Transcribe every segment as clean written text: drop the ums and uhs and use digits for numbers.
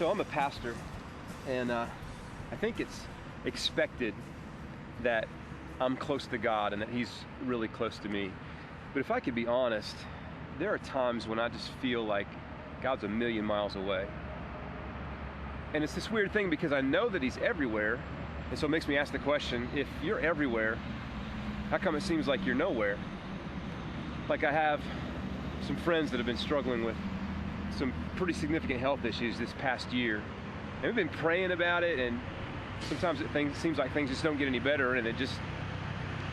So I'm a pastor, and I think it's expected that I'm close to God and that He's really close to me. But if I could be honest, there are times when I just feel like God's a million miles away. And it's this weird thing because I know that He's everywhere, and so it makes me ask the question, if you're everywhere, how come it seems like you're nowhere? Like I have some friends that have been struggling with some pretty significant health issues this past year. And we've been praying about it, and sometimes it seems like things just don't get any better, and it just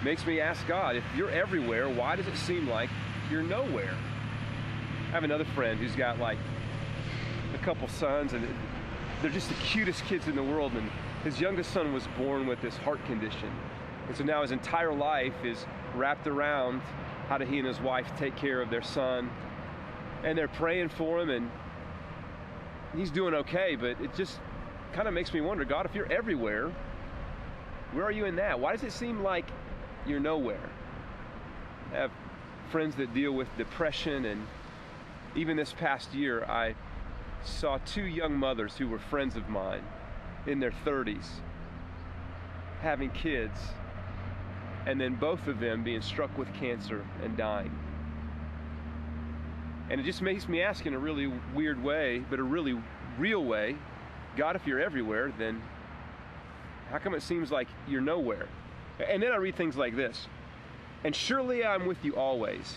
makes me ask God, if you're everywhere, why does it seem like you're nowhere? I have another friend who's got like a couple sons, and they're just the cutest kids in the world, and his youngest son was born with this heart condition. And so now his entire life is wrapped around how do he and his wife take care of their son. And they're praying for him, and he's doing okay, but it just kind of makes me wonder, God, if you're everywhere, where are you in that? Why does it seem like you're nowhere? I have friends that deal with depression, and even this past year, I saw two young mothers who were friends of mine in their 30s having kids, and then both of them being struck with cancer and dying. And it just makes me ask in a really weird way, but a really real way, God, if you're everywhere, then how come it seems like you're nowhere? And then I read things like this, and surely I'm with you always,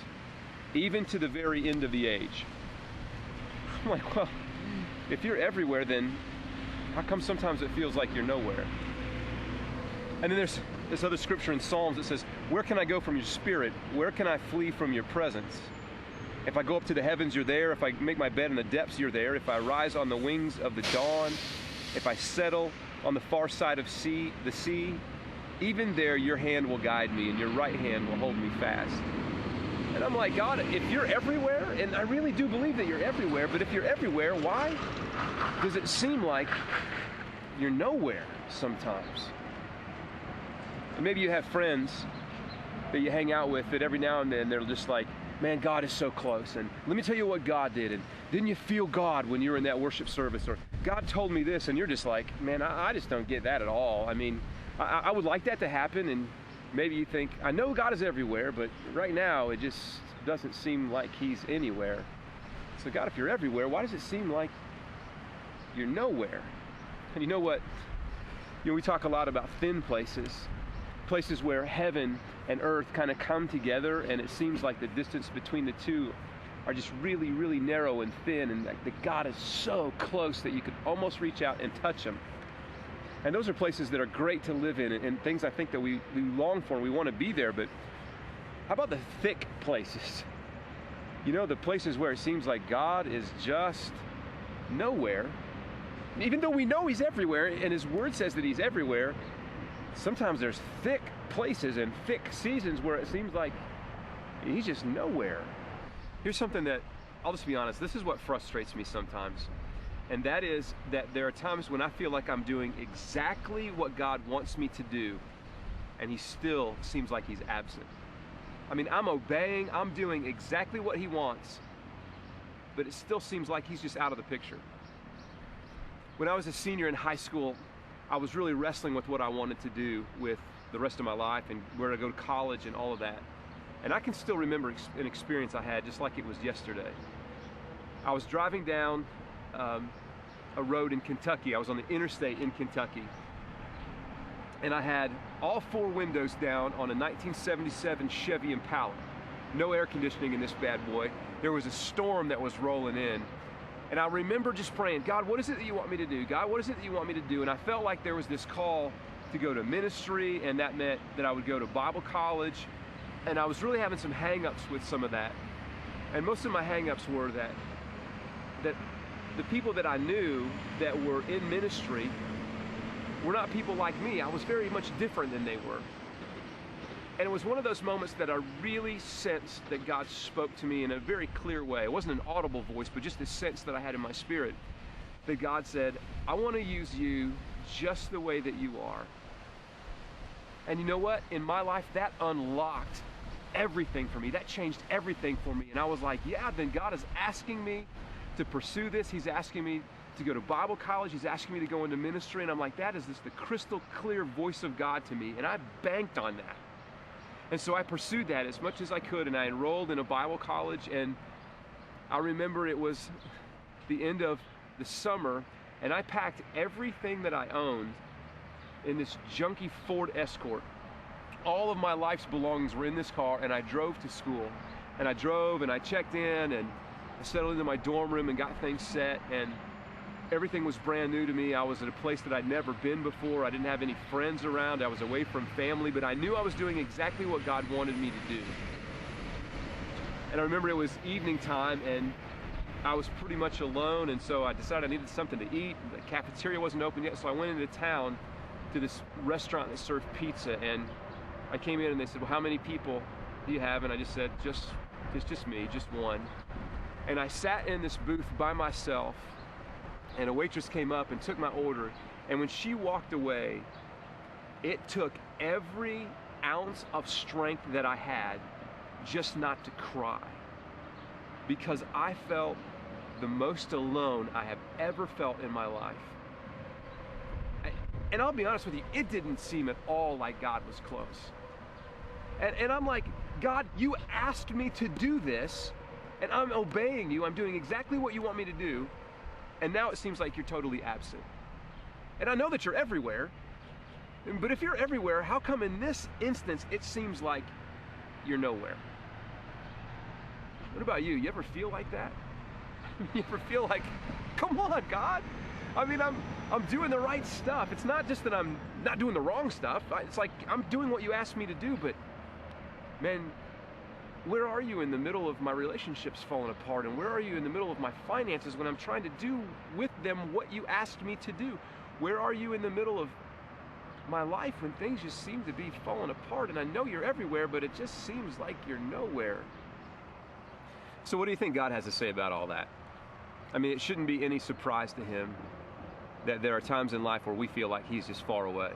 even to the very end of the age. I'm like, well, if you're everywhere, then how come sometimes it feels like you're nowhere? And then there's this other scripture in Psalms that says, where can I go from your spirit? Where can I flee from your presence? If I go up to the heavens, you're there. If I make my bed in the depths, you're there. If I rise on the wings of the dawn, if I settle on the far side of the sea, even there your hand will guide me and your right hand will hold me fast. And I'm like, God, if you're everywhere, and I really do believe that you're everywhere, but if you're everywhere, why does it seem like you're nowhere sometimes? And maybe you have friends that you hang out with that every now and then they're just like, man, God is so close, and let me tell you what God did, and didn't you feel God when you were in that worship service, or God told me this, and you're just like, man, I just don't get that at all. I mean, I would like that to happen, and maybe you think, I know God is everywhere, but right now it just doesn't seem like He's anywhere. So God, if you're everywhere, why does it seem like you're nowhere? And you know what? We talk a lot about thin places where heaven and earth kind of come together, and it seems like the distance between the two are just really, really narrow and thin, and that God is so close that you could almost reach out and touch Him. And those are places that are great to live in, and things I think that we long for and we want to be there. But how about the thick places? The places where it seems like God is just nowhere. Even though we know He's everywhere, and His Word says that He's everywhere, sometimes there's thick places and thick seasons where it seems like He's just nowhere. Here's something that, I'll just be honest, this is what frustrates me sometimes. And that is that there are times when I feel like I'm doing exactly what God wants me to do, and He still seems like He's absent. I mean, I'm obeying, I'm doing exactly what He wants, but it still seems like He's just out of the picture. When I was a senior in high school, I was really wrestling with what I wanted to do with the rest of my life and where to go to college and all of that. And I can still remember an experience I had just like it was yesterday. I was driving down a road in Kentucky. I was on the interstate in Kentucky. And I had all four windows down on a 1977 Chevy Impala. No air conditioning in this bad boy. There was a storm that was rolling in. And I remember just praying, God, what is it that you want me to do? God, what is it that you want me to do? And I felt like there was this call to go to ministry, and that meant that I would go to Bible college. And I was really having some hang-ups with some of that. And most of my hang-ups were that the people that I knew that were in ministry were not people like me. I was very much different than they were. And it was one of those moments that I really sensed that God spoke to me in a very clear way. It wasn't an audible voice, but just this sense that I had in my spirit that God said, I want to use you just the way that you are. And you know what? In my life, that unlocked everything for me. That changed everything for me. And I was like, yeah, then God is asking me to pursue this. He's asking me to go to Bible college. He's asking me to go into ministry. And I'm like, that is just the crystal clear voice of God to me. And I banked on that. And so I pursued that as much as I could, and I enrolled in a Bible college. And I remember it was the end of the summer, and I packed everything that I owned in this junky Ford Escort. All of my life's belongings were in this car, and I drove to school. And I drove, and I checked in, and I settled into my dorm room and got things set, and everything was brand new to me. I was at a place that I'd never been before. I didn't have any friends around. I was away from family, but I knew I was doing exactly what God wanted me to do. And I remember it was evening time, and I was pretty much alone, and so I decided I needed something to eat. The cafeteria wasn't open yet, so I went into town to this restaurant that served pizza, and I came in and they said, well, how many people do you have? And I just said, just me, just one. And I sat in this booth by myself, and a waitress came up and took my order, and when she walked away, it took every ounce of strength that I had just not to cry, because I felt the most alone I have ever felt in my life. And I'll be honest with you, it didn't seem at all like God was close. And I'm like, God, you asked me to do this, and I'm obeying you. I'm doing exactly what you want me to do, and now it seems like you're totally absent. And I know that you're everywhere, but if you're everywhere, how come in this instance it seems like you're nowhere? What about you? You ever feel like that? You ever feel like, come on, God? I mean, I'm doing the right stuff. It's not just that I'm not doing the wrong stuff. It's like I'm doing what you asked me to do, but man, where are you in the middle of my relationships falling apart? And where are you in the middle of my finances when I'm trying to do with them what you asked me to do? Where are you in the middle of my life when things just seem to be falling apart? And I know you're everywhere, but it just seems like you're nowhere. So what do you think God has to say about all that? I mean, it shouldn't be any surprise to him that there are times in life where we feel like he's just far away.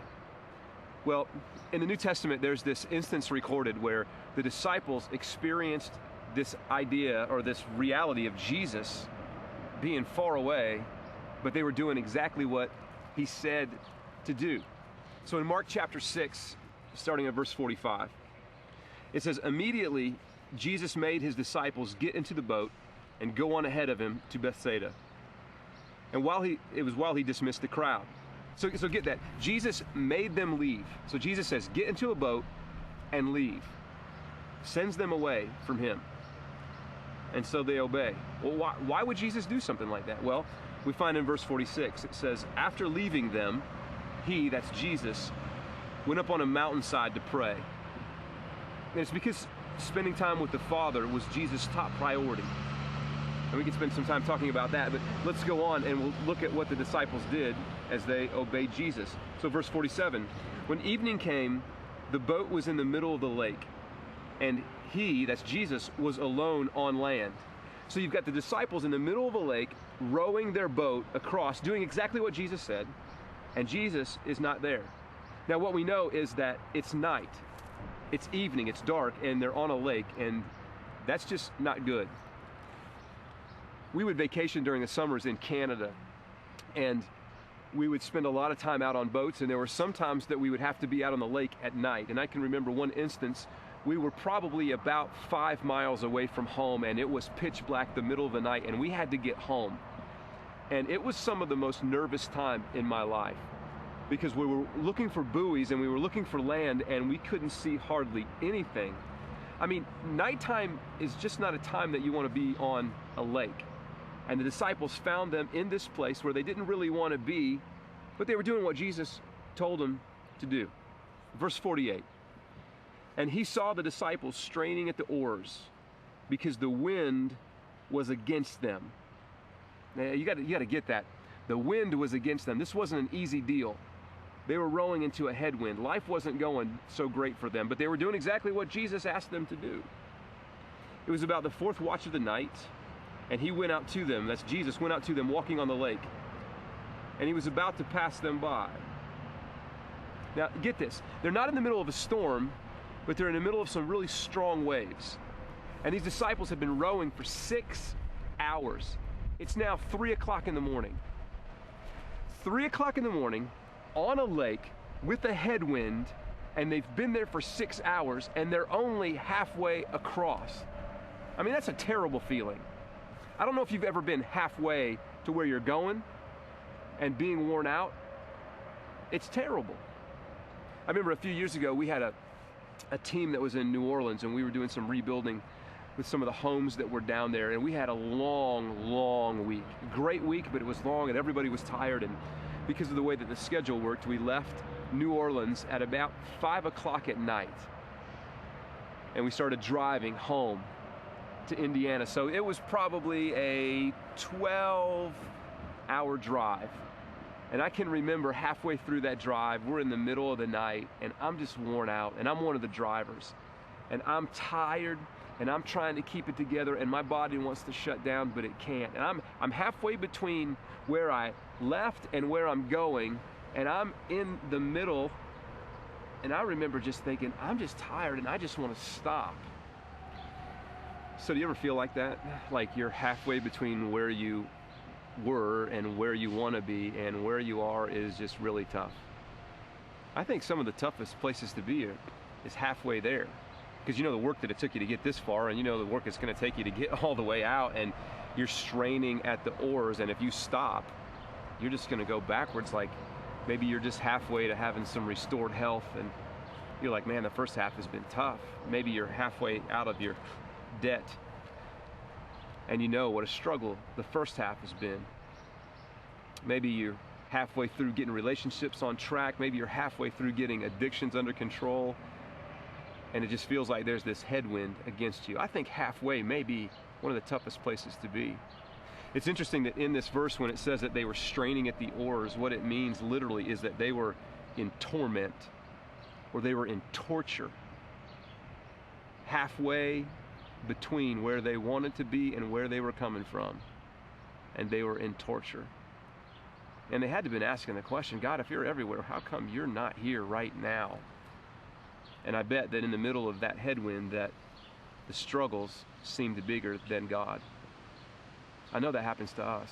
Well, in the New Testament, there's this instance recorded where the disciples experienced this idea or this reality of Jesus being far away, but they were doing exactly what he said to do. So in Mark chapter 6, starting at verse 45, it says, immediately Jesus made his disciples get into the boat and go on ahead of him to Bethsaida. And while he dismissed the crowd. So get that. Jesus made them leave. So Jesus says, get into a boat and leave. Sends them away from him. And so they obey. Well, why would Jesus do something like that? Well, we find in verse 46, it says, after leaving them, he, that's Jesus, went up on a mountainside to pray. And it's because spending time with the Father was Jesus' top priority. And we can spend some time talking about that, but let's go on and we'll look at what the disciples did as they obeyed Jesus. So verse 47, when evening came, the boat was in the middle of the lake, and he, that's Jesus, was alone on land. So you've got the disciples in the middle of a lake, rowing their boat across, doing exactly what Jesus said, and Jesus is not there. Now what we know is that it's night, it's evening, it's dark, and they're on a lake, and that's just not good. We would vacation during the summers in Canada, and we would spend a lot of time out on boats, and there were some times that we would have to be out on the lake at night. And I can remember one instance, we were probably about 5 miles away from home, and it was pitch black the middle of the night, and we had to get home. And it was some of the most nervous time in my life, because we were looking for buoys and we were looking for land, and we couldn't see hardly anything. I mean, nighttime is just not a time that you want to be on a lake. And the disciples found them in this place where they didn't really want to be, but they were doing what Jesus told them to do. Verse 48, and he saw the disciples straining at the oars because the wind was against them. Now, you got to get that. The wind was against them. This wasn't an easy deal. They were rowing into a headwind. Life wasn't going so great for them, but they were doing exactly what Jesus asked them to do. It was about the 4th watch of the night, and he went out to them, that's Jesus, went out to them walking on the lake. And he was about to pass them by. Now, get this. They're not in the middle of a storm, but they're in the middle of some really strong waves. And these disciples have been rowing for 6 hours. It's now 3 o'clock in the morning. 3 o'clock in the morning on a lake with a headwind, and they've been there for 6 hours and they're only halfway across. I mean, that's a terrible feeling. I don't know if you've ever been halfway to where you're going and being worn out. It's terrible. I remember a few years ago we had a team that was in New Orleans, and we were doing some rebuilding with some of the homes that were down there, and we had a long week. Great week, but it was long and everybody was tired, and because of the way that the schedule worked, we left New Orleans at about 5 o'clock at night, and we started driving home to Indiana. So it was probably a 12-hour drive. And I can remember halfway through that drive, we're in the middle of the night, and I'm just worn out, and I'm one of the drivers. And I'm tired, and I'm trying to keep it together, and my body wants to shut down, but it can't. And I'm halfway between where I left and where I'm going, and I'm in the middle, and I remember just thinking, I'm just tired, and I just want to stop. So do you ever feel like that? Like you're halfway between where you were and where you want to be, and where you are is just really tough. I think some of the toughest places to be is halfway there, because you know the work that it took you to get this far, and you know the work it's going to take you to get all the way out, and you're straining at the oars, and if you stop, you're just going to go backwards. Like maybe you're just halfway to having some restored health, and you're like, man, the first half has been tough. Maybe you're halfway out of your debt, and you know what a struggle the first half has been. Maybe you're halfway through getting relationships on track. Maybe you're halfway through getting addictions under control, and it just feels like there's this headwind against you. I think halfway may be one of the toughest places to be. It's interesting that in this verse, when it says that they were straining at the oars, what it means literally is that they were in torment, or they were in torture. Halfway between where they wanted to be and where they were coming from, and they were in torture. And they had to have been asking the question, God, if you're everywhere, how come you're not here right now? And I bet that in the middle of that headwind, that the struggles seemed bigger than God. I know that happens to us.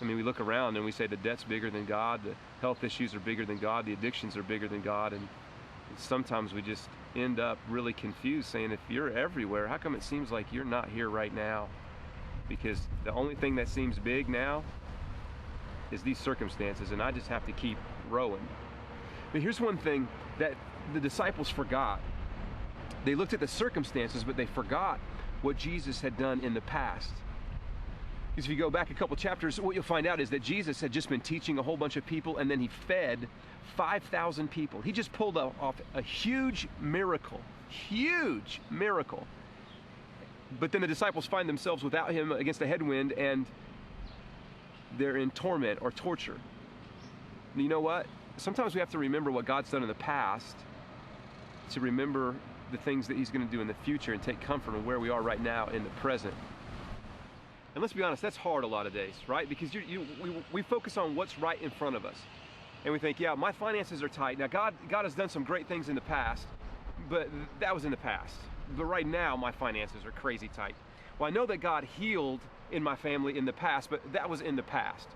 I mean, we look around and we say the debt's bigger than God, the health issues are bigger than God, the addictions are bigger than God, and sometimes we just end up really confused, saying, if you're everywhere, how come it seems like you're not here right now? Because the only thing that seems big now is these circumstances, and I just have to keep rowing. But here's one thing that the disciples forgot. They looked at the circumstances, but they forgot what Jesus had done in the past. Because if you go back a couple chapters, what you'll find out is that Jesus had just been teaching a whole bunch of people, and then he fed 5,000 people. He just pulled off a huge miracle. But then the disciples find themselves without him against a headwind, and they're in torment or torture. And you know what? Sometimes we have to remember what God's done in the past to remember the things that he's going to do in the future, and take comfort in where we are right now in the present. And let's be honest, that's hard a lot of days, right? Because we focus on what's right in front of us. And we think, yeah, my finances are tight. Now, God has done some great things in the past, but that was in the past. But right now, my finances are crazy tight. Well, I know that God healed in my family in the past, but that was in the past.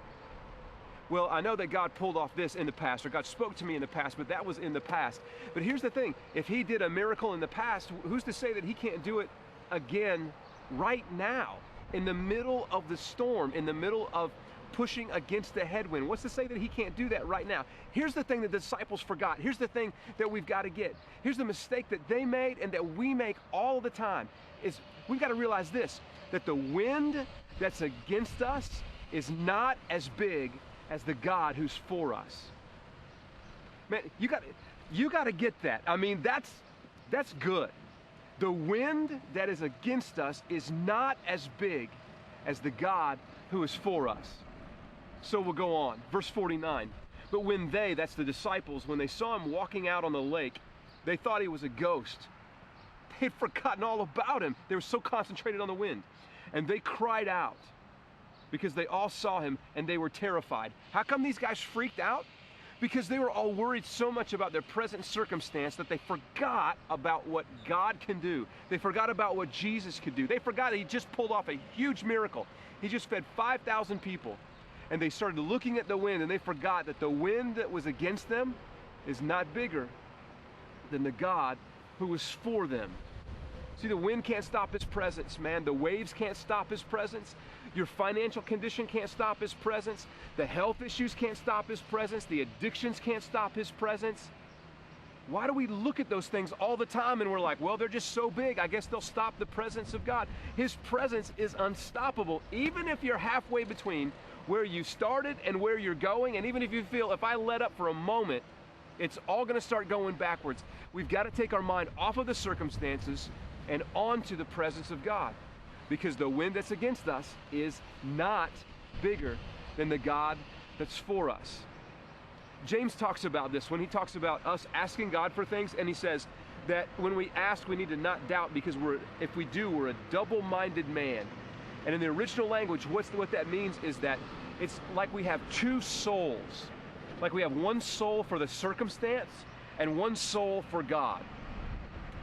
Well, I know that God pulled off this in the past, or God spoke to me in the past, but that was in the past. But here's the thing. If he did a miracle in the past, who's to say that he can't do it again right now? In the middle of the storm, in the middle of pushing against the headwind. What's to say that he can't do that right now? Here's the thing that the disciples forgot. Here's the thing that we've got to get. Here's the mistake that they made and that we make all the time, is we've got to realize this, that the wind that's against us is not as big as the God who's for us. Man, you got to get that. I mean, that's good. The wind that is against us is not as big as the God who is for us. So we'll go on. Verse 49. But when they, that's the disciples, when they saw him walking out on the lake, they thought he was a ghost. They'd forgotten all about him. They were so concentrated on the wind. And they cried out because they all saw him and they were terrified. How come these guys freaked out? because they were all worried so much about their present circumstance that they forgot about what God can do. They forgot about what Jesus could do. They forgot that he just pulled off a huge miracle. He just fed 5,000 people. And they started looking at the wind, and they forgot that the wind that was against them is not bigger than the God who was for them. See, the wind can't stop his presence, man. The waves can't stop his presence. Your financial condition can't stop his presence. The health issues can't stop his presence. The addictions can't stop his presence. Why do we look at those things all the time and we're like, well, they're just so big, I guess they'll stop the presence of God? His presence is unstoppable, even if you're halfway between where you started and where you're going, and even if you feel, if I let up for a moment, it's all going to start going backwards. We've got to take our mind off of the circumstances and onto the presence of God, because the wind that's against us is not bigger than the God that's for us. James talks about this when he talks about us asking God for things, and he says that when we ask, we need to not doubt, because if we do, we're a double-minded man. And in the original language, what that means is that it's like we have two souls. Like we have one soul for the circumstance and one soul for God.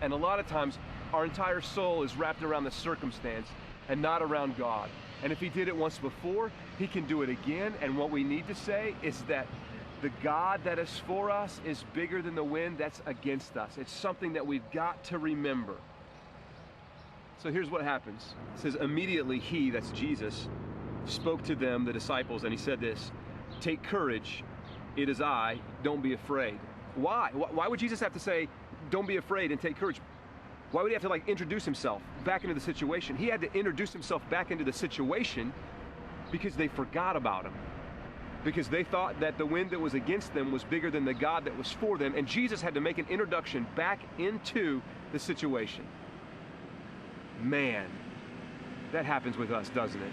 And a lot of times, our entire soul is wrapped around the circumstance and not around God. And if he did it once before, he can do it again. And what we need to say is that the God that is for us is bigger than the wind that's against us. It's something that we've got to remember. So here's what happens. It says, immediately he, that's Jesus, spoke to them, the disciples, and he said this, "Take courage, it is I, don't be afraid." Why? Why would Jesus have to say, don't be afraid and take courage? Why would he have to introduce himself back into the situation? He had to introduce himself back into the situation because they forgot about him. Because they thought that the wind that was against them was bigger than the God that was for them. And Jesus had to make an introduction back into the situation. Man, that happens with us, doesn't it?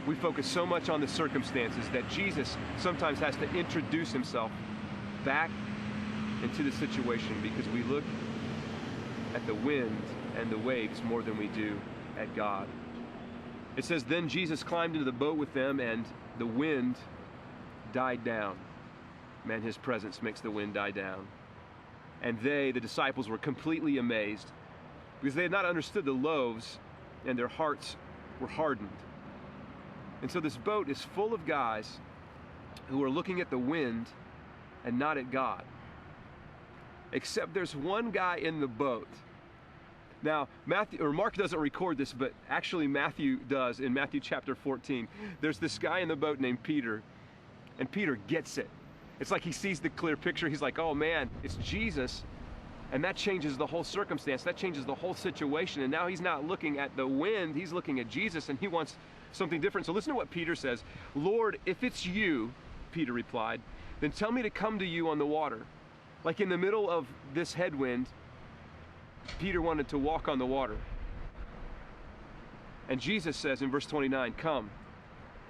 We focus so much on the circumstances that Jesus sometimes has to introduce himself back into the situation, because we look at the wind and the waves more than we do at God. It says, then Jesus climbed into the boat with them, and the wind died down. Man, his presence makes the wind die down. And they, the disciples, were completely amazed, because they had not understood the loaves, and their hearts were hardened. And so this boat is full of guys who are looking at the wind and not at God. Except there's one guy in the boat. Now, Mark doesn't record this, but actually Matthew does in Matthew chapter 14. There's this guy in the boat named Peter, and Peter gets it. It's like he sees the clear picture. He's like, oh man, it's Jesus. And that changes the whole circumstance. That changes the whole situation. And now he's not looking at the wind, he's looking at Jesus, and he wants something different. So listen to what Peter says. "Lord, if it's you," Peter replied, "then tell me to come to you on the water." Like in the middle of this headwind, Peter wanted to walk on the water. And Jesus says in verse 29, "Come."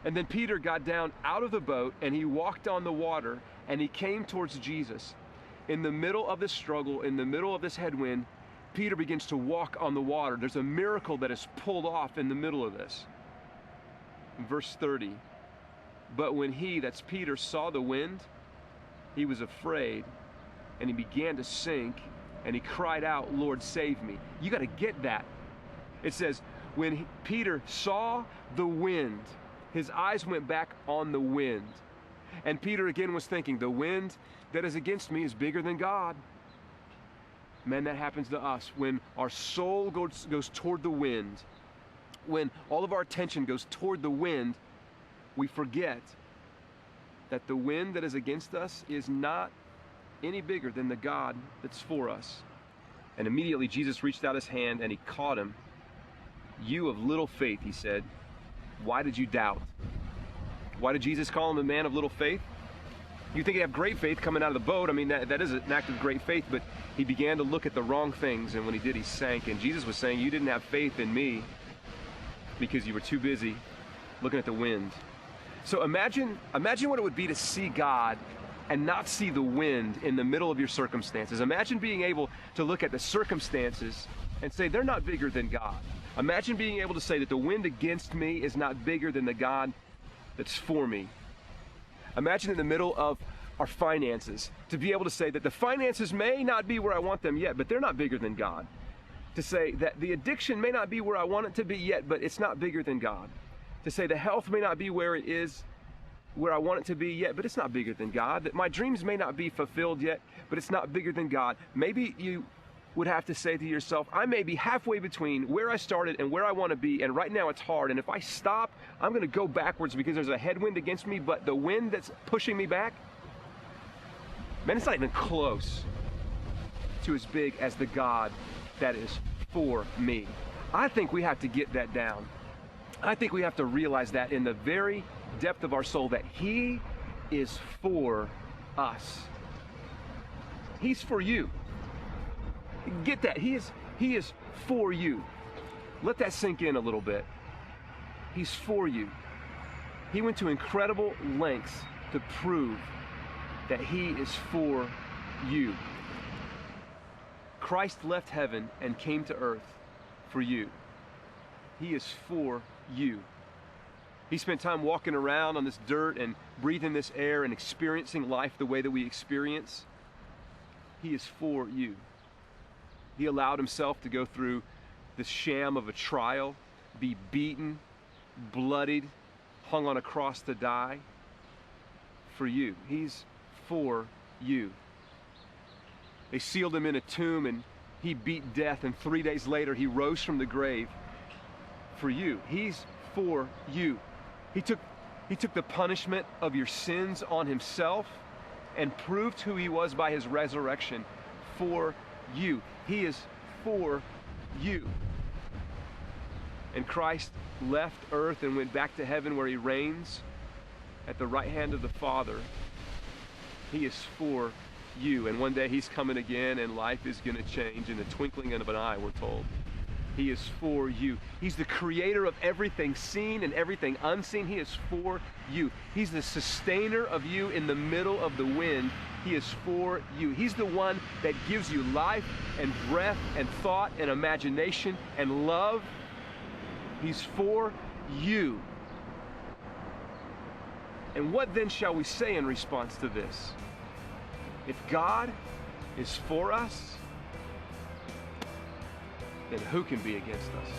And then Peter got down out of the boat and he walked on the water and he came towards Jesus. In the middle of this struggle, in the middle of this headwind, Peter begins to walk on the water. There's a miracle that is pulled off in the middle of this. In verse 30, "But when he," that's Peter, "saw the wind, he was afraid, and he began to sink, and he cried out, 'Lord, save me.'" You got to get that. It says, when Peter saw the wind, his eyes went back on the wind. And Peter again was thinking, the wind that is against me is bigger than God. Man, that happens to us when our soul goes toward the wind. When all of our attention goes toward the wind, we forget that the wind that is against us is not any bigger than the God that's for us. And immediately Jesus reached out his hand and he caught him. "You of little faith," he said, "why did you doubt?" Why did Jesus call him a man of little faith? You think he'd have great faith coming out of the boat. I mean, that is an act of great faith, but he began to look at the wrong things, and when he did, he sank. And Jesus was saying, you didn't have faith in me because you were too busy looking at the wind. So imagine what it would be to see God and not see the wind in the middle of your circumstances. Imagine being able to look at the circumstances and say, they're not bigger than God. Imagine being able to say that the wind against me is not bigger than the God that's for me. Imagine in the middle of our finances, to be able to say that the finances may not be where I want them yet, but they're not bigger than God. To say that the addiction may not be where I want it to be yet, but it's not bigger than God. To say the health may not be where it is, where I want it to be yet, but it's not bigger than God. That my dreams may not be fulfilled yet, but it's not bigger than God. Maybe you would have to say to yourself, I may be halfway between where I started and where I want to be, and right now it's hard, and if I stop, I'm going to go backwards because there's a headwind against me, but the wind that's pushing me back, man, it's not even close to as big as the God that is for me. I think we have to get that down. I think we have to realize that in the very depth of our soul, that He is for us. He's for you. Get that. He is for you. Let that sink in a little bit. He's for you. He went to incredible lengths to prove that He is for you. Christ left heaven and came to earth for you. He is for you. He spent time walking around on this dirt and breathing this air and experiencing life the way that we experience. He is for you. He allowed Himself to go through this sham of a trial, be beaten, bloodied, hung on a cross to die for you. He's for you. They sealed Him in a tomb and He beat death, and 3 days later He rose from the grave for you. He's for you. He took the punishment of your sins on Himself and proved who He was by His resurrection for you. He is for you. And Christ left earth and went back to heaven where He reigns at the right hand of the Father. He is for you. And one day He's coming again, and life is going to change in the twinkling of an eye, we're told. He is for you. He's the creator of everything seen and everything unseen. He is for you. He's the sustainer of you in the middle of the wind. He is for you. He's the one that gives you life and breath and thought and imagination and love. He's for you. And what then shall we say in response to this? If God is for us, then who can be against us?